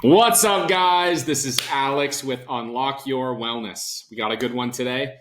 What's up, guys? This is Alex with Unlock Your Wellness. We got a good one today.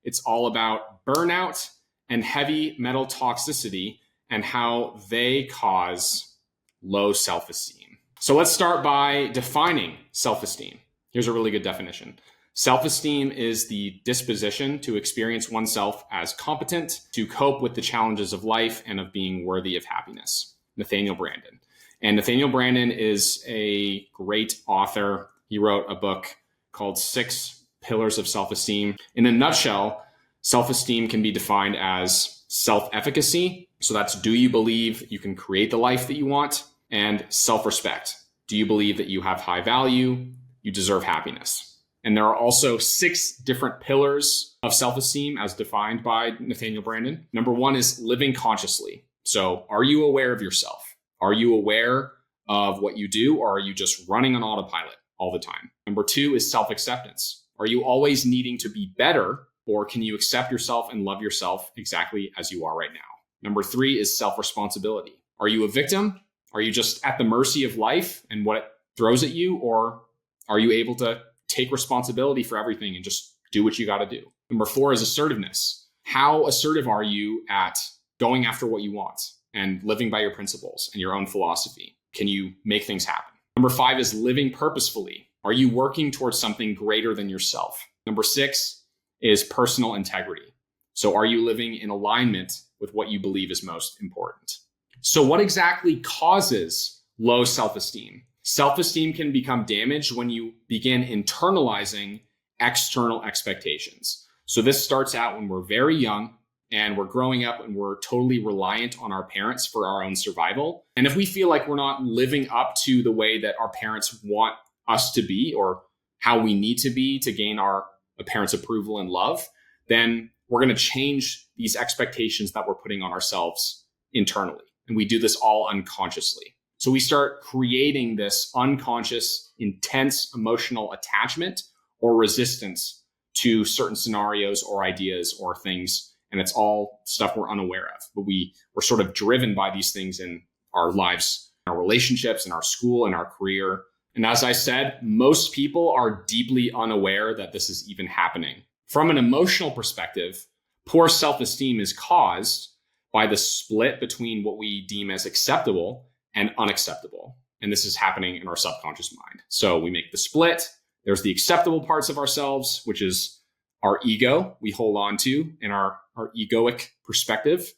It's all about burnout and heavy metal toxicity and how they cause low self-esteem. So let's start by defining self-esteem. Here's a really good definition. Self-esteem is the disposition to experience oneself as competent to cope with the challenges of life and of being worthy of happiness. Nathaniel Branden. And Nathaniel Branden is a great author. He wrote a book called 6 Pillars of Self-Esteem. In a nutshell, self-esteem can be defined as self-efficacy. So that's, do you believe you can create the life that you want? And self-respect. Do you believe that you have high value? You deserve happiness. And there are also 6 different pillars of self-esteem as defined by Nathaniel Branden. Number 1 is living consciously. So are you aware of yourself? Are you aware of what you do, or are you just running on autopilot all the time? Number 2 is self-acceptance. Are you always needing to be better, or can you accept yourself and love yourself exactly as you are right now? Number 3 is self-responsibility. Are you a victim? Are you just at the mercy of life and what it throws at you, or are you able to take responsibility for everything and just do what you got to do? Number 4 is assertiveness. How assertive are you at going after what you want and living by your principles and your own philosophy? Can you make things happen? Number 5 is living purposefully. Are you working towards something greater than yourself? Number 6 is personal integrity. So are you living in alignment with what you believe is most important? So what exactly causes low self-esteem? Self-esteem can become damaged when you begin internalizing external expectations. So this starts out when we're very young and we're growing up and we're totally reliant on our parents for our own survival. And if we feel like we're not living up to the way that our parents want us to be or how we need to be to gain our parents' approval and love, then we're going to change these expectations that we're putting on ourselves internally. And we do this all unconsciously. So we start creating this unconscious, intense emotional attachment or resistance to certain scenarios or ideas or things. And it's all stuff we're unaware of, but we're sort of driven by these things in our lives, our relationships, in our school, and our career. And as I said, most people are deeply unaware that this is even happening. From an emotional perspective, poor self-esteem is caused by the split between what we deem as acceptable and unacceptable. And this is happening in our subconscious mind. So we make the split. There's the acceptable parts of ourselves, which is our ego we hold on to in our egoic perspective.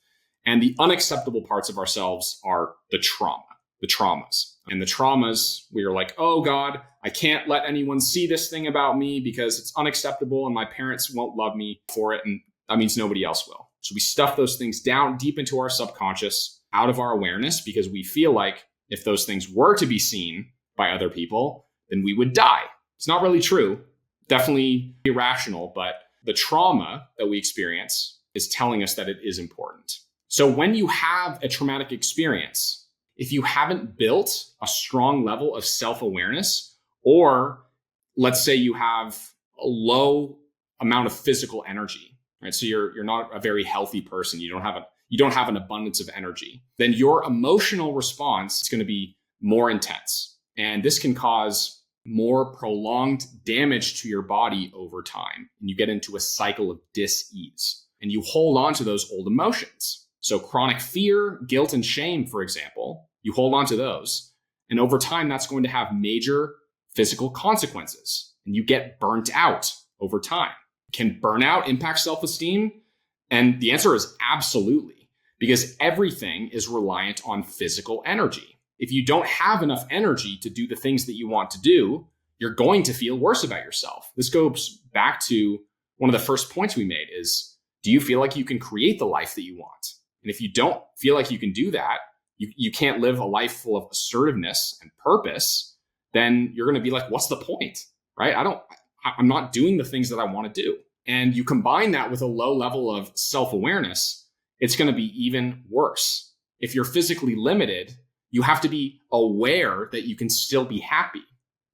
And the unacceptable parts of ourselves are the traumas. And the traumas, we are like, oh God, I can't let anyone see this thing about me because it's unacceptable and my parents won't love me for it. And that means nobody else will. So we stuff those things down deep into our subconscious out of our awareness because we feel like if those things were to be seen by other people, then we would die. It's not really true. Definitely irrational, but the trauma that we experience is telling us that it is important. So when you have a traumatic experience, if you haven't built a strong level of self-awareness, or let's say you have a low amount of physical energy, right? So you're not a very healthy person. You don't have an abundance of energy. Then your emotional response is going to be more intense. And this can cause more prolonged damage to your body over time. And you get into a cycle of dis-ease. And you hold on to those old emotions. So chronic fear, guilt, and shame, for example, you hold on to those. And over time, that's going to have major physical consequences. And you get burnt out over time. Can burnout impact self-esteem? And the answer is absolutely, because everything is reliant on physical energy. If you don't have enough energy to do the things that you want to do, you're going to feel worse about yourself. This goes back to one of the first points we made is, do you feel like you can create the life that you want? And if you don't feel like you can do that, you can't live a life full of assertiveness and purpose, then you're going to be like, what's the point, right? I'm not doing the things that I want to do. And you combine that with a low level of self-awareness, it's going to be even worse. If you're physically limited, you have to be aware that you can still be happy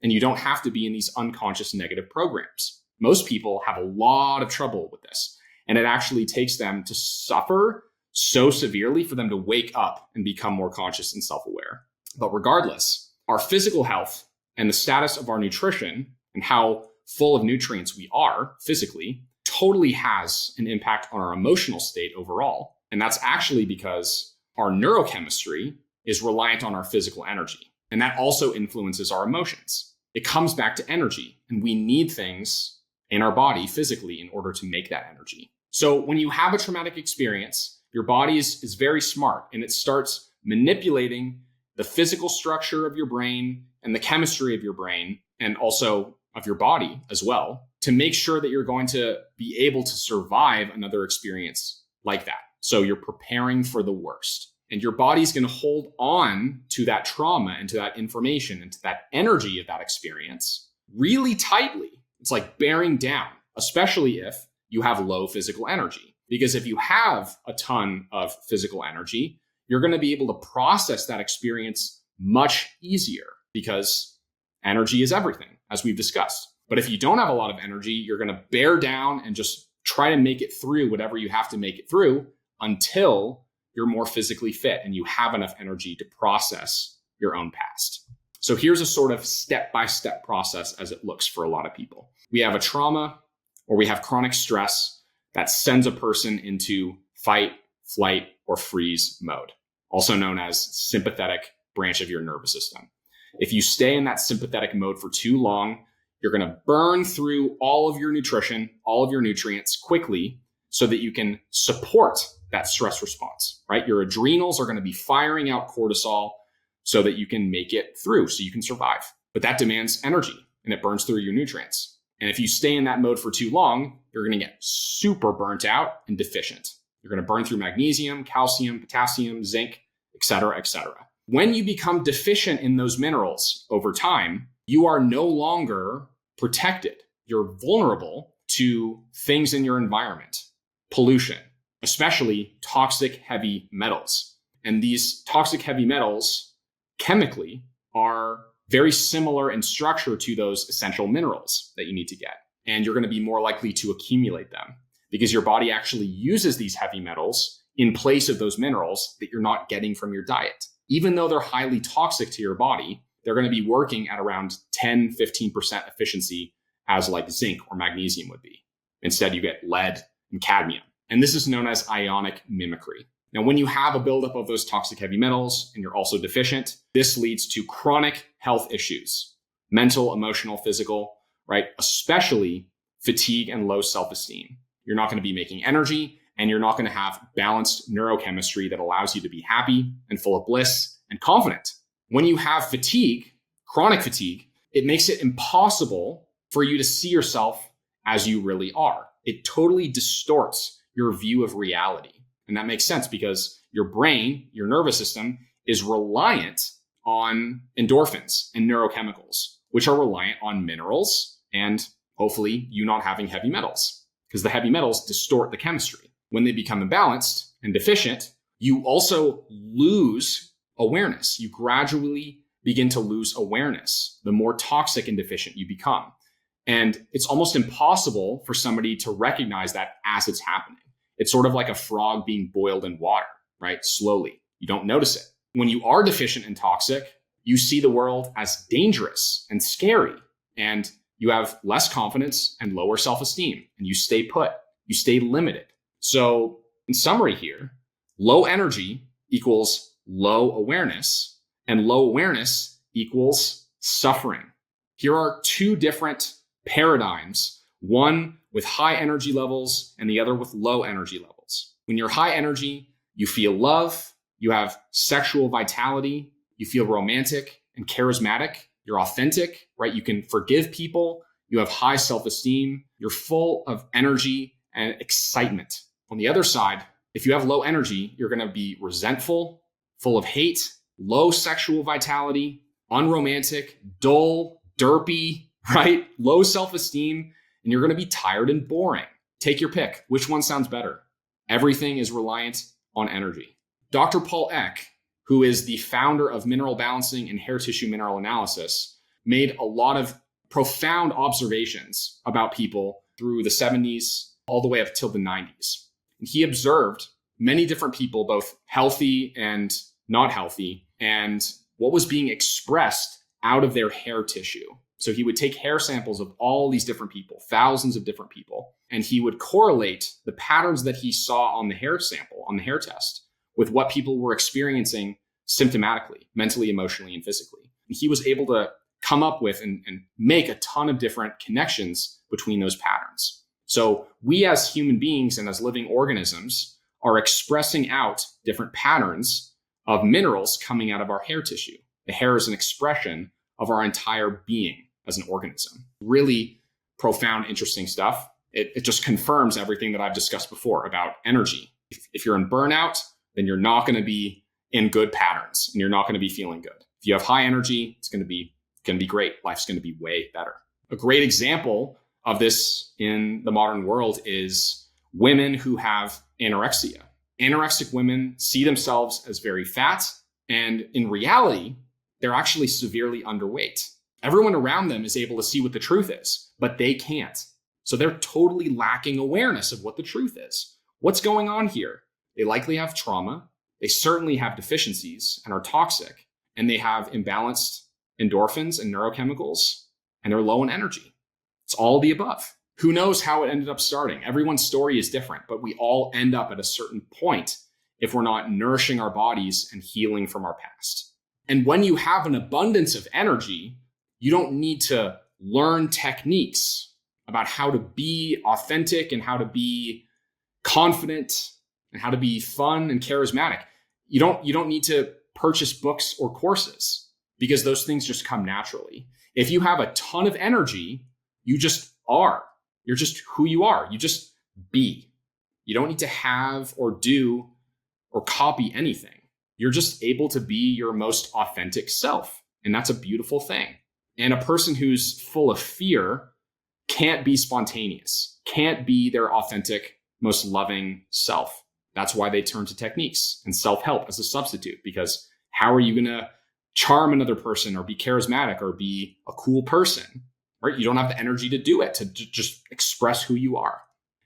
and you don't have to be in these unconscious negative programs. Most people have a lot of trouble with this, and it actually takes them to suffer so severely for them to wake up and become more conscious and self-aware. But regardless, our physical health and the status of our nutrition and how full of nutrients we are physically totally has an impact on our emotional state overall. And that's actually because our neurochemistry is reliant on our physical energy. And that also influences our emotions. It comes back to energy, and we need things in our body physically in order to make that energy. So when you have a traumatic experience, your body is very smart, and it starts manipulating the physical structure of your brain and the chemistry of your brain, and also of your body as well, to make sure that you're going to be able to survive another experience like that. So you're preparing for the worst. And your body's going to hold on to that trauma and to that information and to that energy of that experience really tightly. It's like bearing down, especially if you have low physical energy. Because if you have a ton of physical energy, you're going to be able to process that experience much easier because energy is everything, as we've discussed. But if you don't have a lot of energy, you're going to bear down and just try to make it through whatever you have to make it through until you're more physically fit and you have enough energy to process your own past. So here's a sort of step-by-step process as it looks for a lot of people. We have a trauma or we have chronic stress that sends a person into fight, flight, or freeze mode, also known as sympathetic branch of your nervous system. If you stay in that sympathetic mode for too long, you're going to burn through all of your nutrition, all of your nutrients quickly so that you can support that stress response, right? Your adrenals are going to be firing out cortisol so that you can make it through, so you can survive. But that demands energy and it burns through your nutrients. And if you stay in that mode for too long, you're going to get super burnt out and deficient. You're going to burn through magnesium, calcium, potassium, zinc, et cetera, et cetera. When you become deficient in those minerals over time, you are no longer protected. You're vulnerable to things in your environment, pollution, especially toxic heavy metals. And these toxic heavy metals chemically are very similar in structure to those essential minerals that you need to get. And you're going to be more likely to accumulate them because your body actually uses these heavy metals in place of those minerals that you're not getting from your diet. Even though they're highly toxic to your body, they're going to be working at around 10, 15% efficiency as like zinc or magnesium would be. Instead, you get lead and cadmium. And this is known as ionic mimicry. Now, when you have a buildup of those toxic heavy metals and you're also deficient, this leads to chronic health issues, mental, emotional, physical, right? Especially fatigue and low self-esteem. You're not going to be making energy and you're not going to have balanced neurochemistry that allows you to be happy and full of bliss and confident. When you have fatigue, chronic fatigue, it makes it impossible for you to see yourself as you really are. It totally distorts your view of reality. And that makes sense because your brain, your nervous system, is reliant on endorphins and neurochemicals, which are reliant on minerals and hopefully you not having heavy metals because the heavy metals distort the chemistry. When they become imbalanced and deficient, you also lose awareness. You gradually begin to lose awareness the more toxic and deficient you become. And it's almost impossible for somebody to recognize that as it's happening. It's sort of like a frog being boiled in water, right? Slowly. You don't notice it. When you are deficient and toxic, you see the world as dangerous and scary, and you have less confidence and lower self-esteem, and you stay put. You stay limited. So in summary here, low energy equals low awareness, and low awareness equals suffering. Here are two different paradigms, one with high energy levels and the other with low energy levels. When you're high energy, you feel love, you have sexual vitality, you feel romantic and charismatic, you're authentic, right? You can forgive people, you have high self-esteem, you're full of energy and excitement. On the other side, if you have low energy, you're going to be resentful, full of hate, low sexual vitality, unromantic, dull, derpy, right? Low self-esteem, and you're going to be tired and boring. Take your pick. Which one sounds better? Everything is reliant on energy. Dr. Paul Eck, who is the founder of mineral balancing and hair tissue mineral analysis, made a lot of profound observations about people through the 70s all the way up till the 90s. And he observed many different people, both healthy and not healthy, and what was being expressed out of their hair tissue. So he would take hair samples of all these different people, thousands of different people, and he would correlate the patterns that he saw on the hair sample, on the hair test, with what people were experiencing symptomatically, mentally, emotionally, and physically. And he was able to come up with and make a ton of different connections between those patterns. So we as human beings and as living organisms are expressing out different patterns of minerals coming out of our hair tissue. The hair is an expression of our entire being as an organism. Really profound, interesting stuff. It just confirms everything that I've discussed before about energy. If you're in burnout, then you're not going to be in good patterns and you're not going to be feeling good. If you have high energy, it's going to be great. Life's going to be way better. A great example of this in the modern world is women who have anorexia. Anorexic women see themselves as very fat, and in reality, they're actually severely underweight. Everyone around them is able to see what the truth is, but they can't. So they're totally lacking awareness of what the truth is. What's going on here? They likely have trauma. They certainly have deficiencies and are toxic, and they have imbalanced endorphins and neurochemicals, and they're low in energy. It's all the above. Who knows how it ended up starting? Everyone's story is different, but we all end up at a certain point if we're not nourishing our bodies and healing from our past. And when you have an abundance of energy, you don't need to learn techniques about how to be authentic and how to be confident and how to be fun and charismatic. You don't need to purchase books or courses because those things just come naturally. If you have a ton of energy, you just are. You're just who you are. You just be. You don't need to have or do or copy anything. You're just able to be your most authentic self. And that's a beautiful thing. And a person who's full of fear can't be spontaneous, can't be their authentic, most loving self. That's why they turn to techniques and self-help as a substitute, because how are you going to charm another person or be charismatic or be a cool person, right? You don't have the energy to do it, to just express who you are.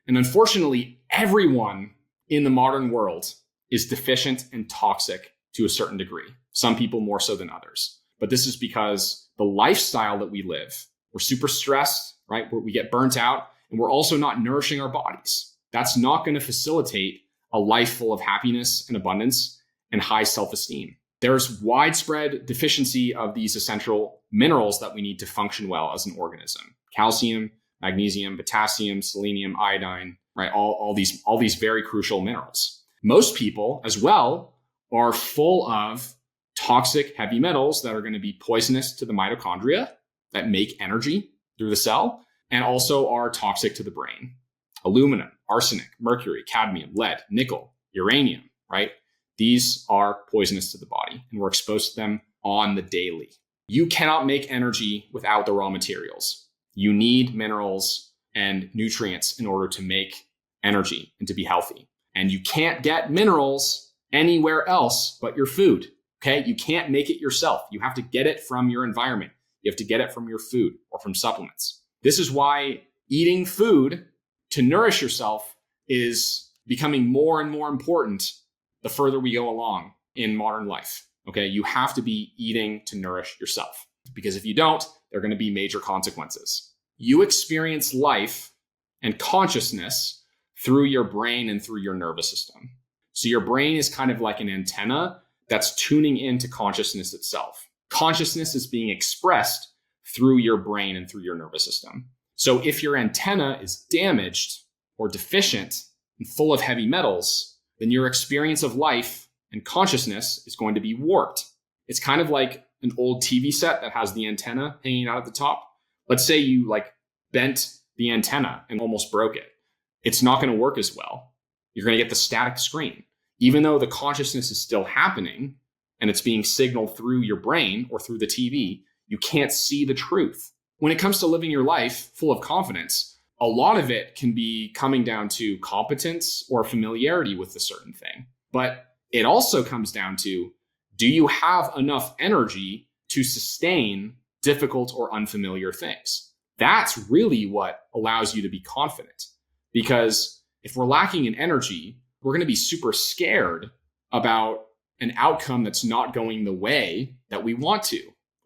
And unfortunately, everyone in the modern world is deficient and toxic to a certain degree. Some people more so than others. But this is because the lifestyle that we live, we're super stressed, right? We get burnt out, and we're also not nourishing our bodies. That's not going to facilitate a life full of happiness and abundance and high self-esteem. There's widespread deficiency of these essential minerals that we need to function well as an organism. Calcium, magnesium, potassium, selenium, iodine, right? All these very crucial minerals. Most people as well are full of toxic heavy metals that are going to be poisonous to the mitochondria that make energy through the cell and also are toxic to the brain. Aluminum, arsenic, mercury, cadmium, lead, nickel, uranium, right? These are poisonous to the body and we're exposed to them on the daily. You cannot make energy without the raw materials. You need minerals and nutrients in order to make energy and to be healthy. And you can't get minerals anywhere else but your food, okay? You can't make it yourself. You have to get it from your environment. You have to get it from your food or from supplements. This is why eating food to nourish yourself is becoming more and more important the further we go along in modern life, okay? You have to be eating to nourish yourself because if you don't, there are going to be major consequences. You experience life and consciousness through your brain and through your nervous system. So your brain is kind of like an antenna that's tuning into consciousness itself. Consciousness is being expressed through your brain and through your nervous system. So if your antenna is damaged or deficient and full of heavy metals, then your experience of life and consciousness is going to be warped. It's kind of like an old TV set that has the antenna hanging out at the top. Let's say you bent the antenna and almost broke it. It's not going to work as well. You're going to get the static screen. Even though the consciousness is still happening and it's being signaled through your brain or through the TV, you can't see the truth. When it comes to living your life full of confidence, a lot of it can be coming down to competence or familiarity with a certain thing. But it also comes down to, do you have enough energy to sustain difficult or unfamiliar things? That's really what allows you to be confident. Because if we're lacking in energy, we're going to be super scared about an outcome that's not going the way that we want to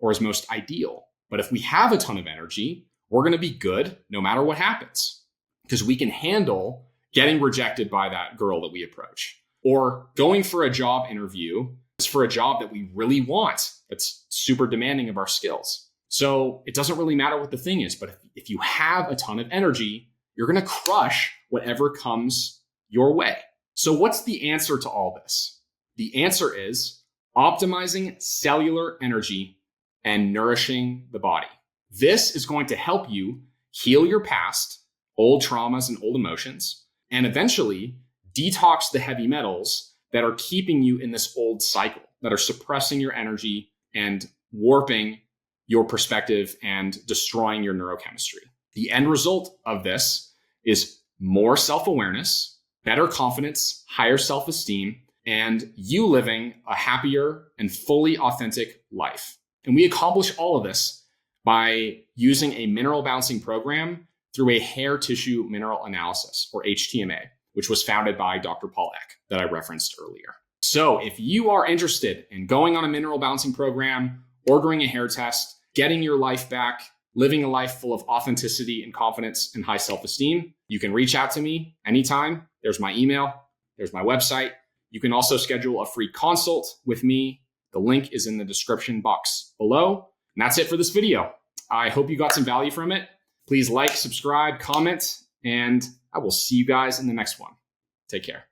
or is most ideal. But if we have a ton of energy, we're going to be good no matter what happens, because we can handle getting rejected by that girl that we approach, or going for a job interview for a job that we really want that's super demanding of our skills. So it doesn't really matter what the thing is, but if you have a ton of energy, you're going to crush whatever comes your way. So what's the answer to all this? The answer is optimizing cellular energy and nourishing the body. This is going to help you heal your past, old traumas and old emotions, and eventually detox the heavy metals that are keeping you in this old cycle, that are suppressing your energy and warping your perspective and destroying your neurochemistry. The end result of this is more self-awareness, better confidence, higher self-esteem, and you living a happier and fully authentic life. And we accomplish all of this by using a mineral balancing program through a hair tissue mineral analysis, or HTMA, which was founded by Dr. Paul Eck that I referenced earlier. So if you are interested in going on a mineral balancing program, ordering a hair test, getting your life back, living a life full of authenticity and confidence and high self-esteem, you can reach out to me anytime. There's my email, there's my website. You can also schedule a free consult with me. The link is in the description box below. And that's it for this video. I hope you got some value from it. Please like, subscribe, comment, and I will see you guys in the next one. Take care.